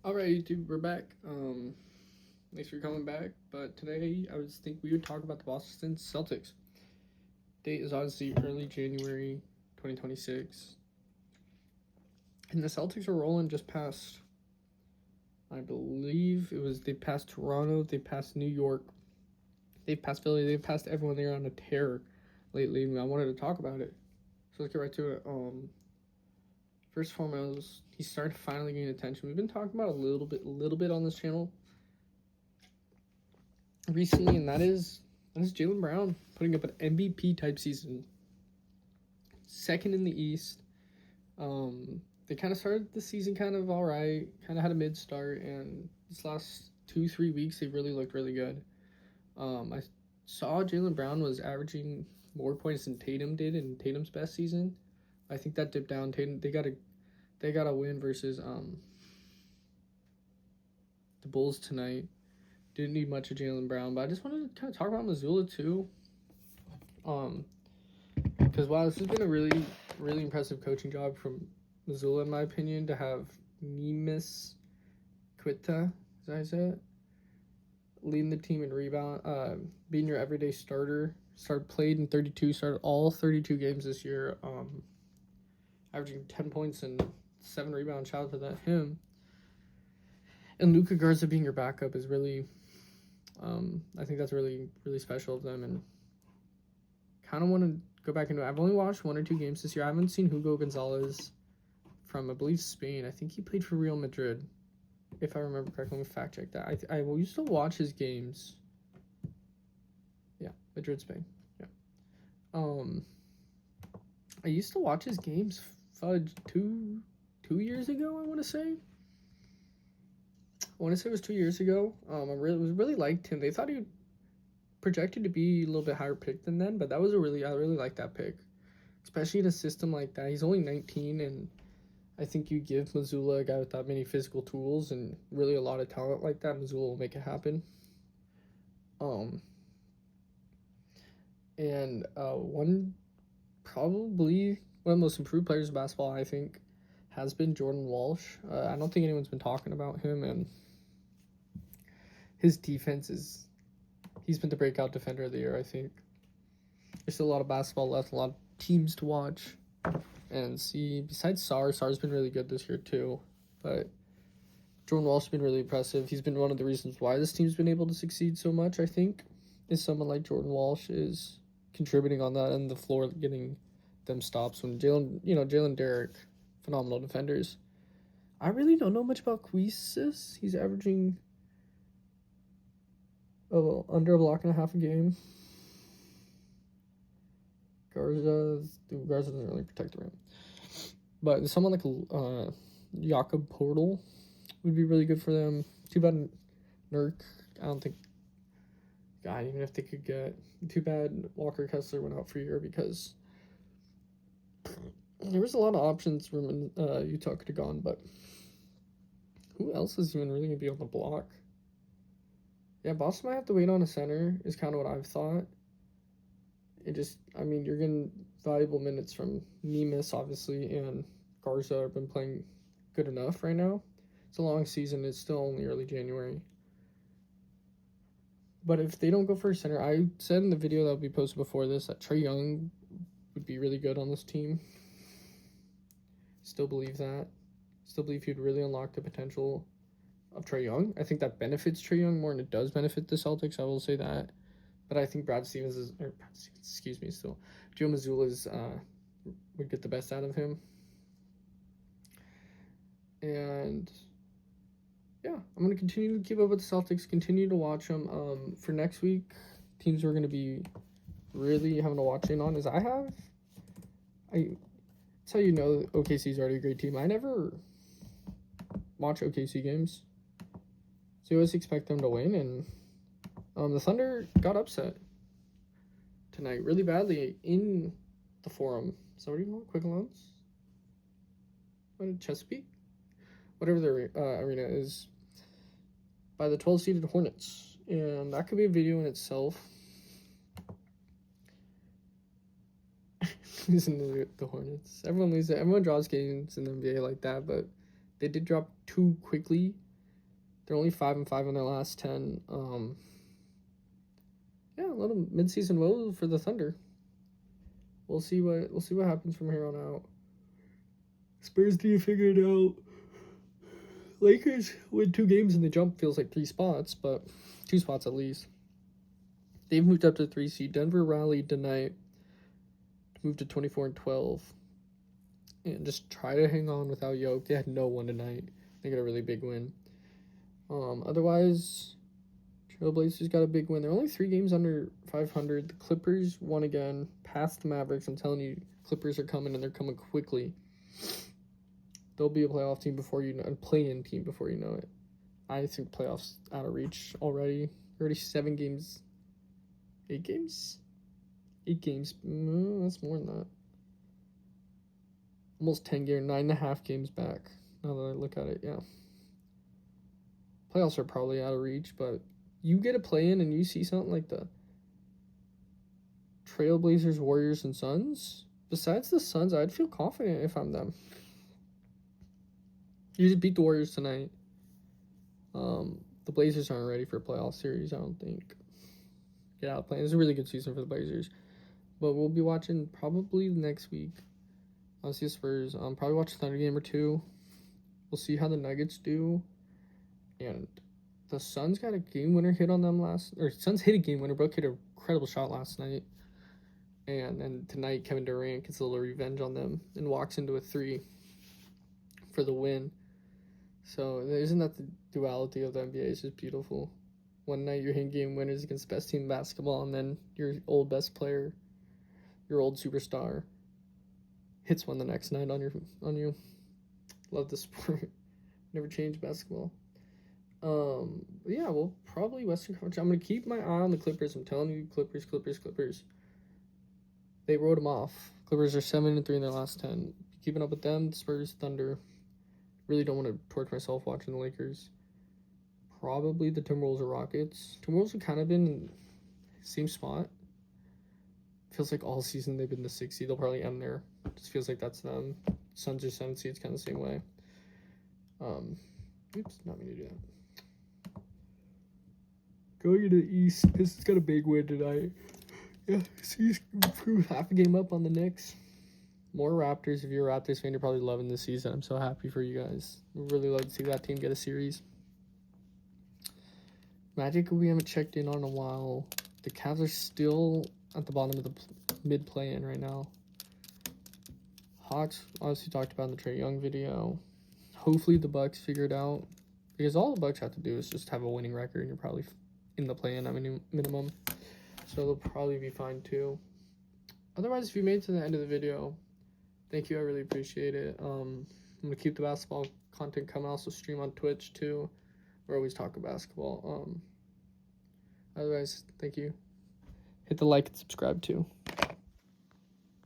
All right, YouTube, we're back. Thanks for coming back. But today, I was think we would talk about the Boston Celtics. Date is obviously early January, 2026, and the Celtics are rolling just past. I believe it was they passed Toronto, they passed New York, they've passed Philly, they've passed everyone. They're on a tear lately, and I wanted to talk about it. So let's get right to it. First and foremost, he started finally getting attention. We've been talking about a little bit on this channel recently, and that is Jaylen Brown putting up an MVP type season. Second in the East. They kind of started the season kind of all right, kind of had a mid start, and this last 2-3 weeks they really looked really good. I saw Jaylen Brown was averaging more points than Tatum did in Tatum's best season. I think that dipped down. Tatum they got a win versus the Bulls tonight. Didn't need much of Jaylen Brown, but I just wanted to kind of talk about Missoula too. Because wow, this has been a really impressive coaching job from Missoula in my opinion to have Neemias Quetta, as I said, leading the team in rebound, being your everyday starter. Started all 32 games this year, averaging 10 points and 7 rebounds. Shout out to him. And Luka Garza being your backup is really, I think that's really special of them. And kind of want to go back into it. I've only watched 1 or 2 games this year. I haven't seen Hugo Gonzalez from, I believe, Spain. I think he played for Real Madrid, if I remember correctly. Let me fact check that. I used to watch his games. Yeah, Madrid, Spain. Yeah. I used to watch his games. Fudge, 2 years ago. I want to say it was 2 years ago. I really liked him. They thought he projected to be a little bit higher pick than then, but I really liked that pick, especially in a system like that. He's only 19, and I think you give Missoula, a guy with that many physical tools and really a lot of talent like that, Missoula will make it happen. And probably one of the most improved players of basketball, I think, has been Jordan Walsh. I don't think anyone's been talking about him, and his defense he's been the breakout defender of the year, I think. There's still a lot of basketball left, a lot of teams to watch and see. Besides Sar's been really good this year too, but Jordan Walsh has been really impressive. He's been one of the reasons why this team's been able to succeed so much, I think, is someone like Jordan Walsh is contributing on that end of the floor, getting them stops when Jalen Derrick, phenomenal defenders. I really don't know much about Queesis. He's averaging under a block and a half a game. Garza doesn't really protect the rim. But someone like Jakob Portal would be really good for them. Too bad Nurk. I don't think. God, even if they could get. Too bad Walker Kessler went out for a year because there was a lot of options from Utah could have gone, but who else is even really going to be on the block? Yeah, Boston might have to wait on a center, is kind of what I've thought. You're getting valuable minutes from Neemias, obviously, and Garza have been playing good enough right now. It's a long season. It's still only early January. But if they don't go for a center, I said in the video that will be posted before this that Trae Young would be really good on this team. Still believe that. Still believe he'd really unlock the potential of Trae Young. I think that benefits Trae Young more than it does benefit the Celtics. I will say that. But I think Joe Mazzulla would get the best out of him. And yeah, I'm going to continue to keep up with the Celtics, continue to watch them. For next week, teams we're going to be really having to watch in on is that's how you know OKC's already a great team. I never watch OKC games, so you always expect them to win, and the Thunder got upset tonight really badly in the Forum. So what do you want? Quick Loans? Chesapeake? Whatever the arena is, by the 12-seeded Hornets. And that could be a video in itself. Losing the Hornets. Everyone draws games in the NBA like that, but they did drop 2 quickly They're only 5-5 in their last 10. Yeah, a little midseason woe for the Thunder. We'll see what happens from here on out. Spurs need to figure it out. Lakers win 2 games and the jump feels like 3 spots, but 2 spots at least. They've moved up to 3 seed. Denver rallied tonight, moved to 24-12, and just try to hang on without Yoke. They had no one tonight. They got a really big win. Otherwise, Trailblazers got a big win. They're only 3 games under 500. The Clippers won again, past the Mavericks. I'm telling you, Clippers are coming, and they're coming quickly. They'll be a playoff team before you know, a play-in team before you know it. I think playoffs out of reach already. Already 7 games. 8 games? 8 games. No, that's more than that. Almost 10 games, 9.5 games back. Now that I look at it, yeah. Playoffs are probably out of reach, but you get a play-in and you see something like the Trailblazers, Warriors, and Suns. Besides the Suns, I'd feel confident if I'm them. You just beat the Warriors tonight. The Blazers aren't ready for a playoff series, I don't think. Get out playing. It's a really good season for the Blazers. But we'll be watching probably next week. I'll see the Spurs. Probably watch a Thunder game or 2. We'll see how the Nuggets do. And the Suns got a game winner hit on them Suns hit a game winner. Brook hit an incredible shot last night. And then tonight, Kevin Durant gets a little revenge on them and walks into a 3 for the win. So isn't that the duality of the NBA? It's just beautiful. One night you're hitting game winners against the best team in basketball, and then your old best player, your old superstar, hits one the next night on you. Love the sport. Never change basketball. Yeah, well, probably Western Conference. I'm gonna keep my eye on the Clippers. I'm telling you, Clippers. They wrote them off. Clippers are 7-3 in their last 10. Keeping up with them, Spurs, Thunder. Really don't want to torture myself watching the Lakers. Probably the Timberwolves or Rockets. Timberwolves have kind of been in the same spot. Feels like all season they've been the 6th seed. They'll probably end there. Just feels like that's them. Suns are 7th seed. It's kind of the same way. Oops, not mean to do that. Going into the East, Pistons got a big win tonight. Yeah, see, half a game up on the Knicks. More Raptors. If you're a Raptors fan, you're probably loving this season. I'm so happy for you guys. We'd really like to see that team get a series. Magic, we haven't checked in on in a while. The Cavs are still at the bottom of the mid-play-in right now. Hawks, obviously talked about in the Trae Young video. Hopefully the Bucks figure it out. Because all the Bucks have to do is just have a winning record, and you're probably in the play-in at minimum. So they'll probably be fine too. Otherwise, if you made it to the end of the video, thank you. I really appreciate it. I'm going to keep the basketball content coming. I also stream on Twitch too, where I always talk about basketball. Otherwise, thank you. Hit the like and subscribe too.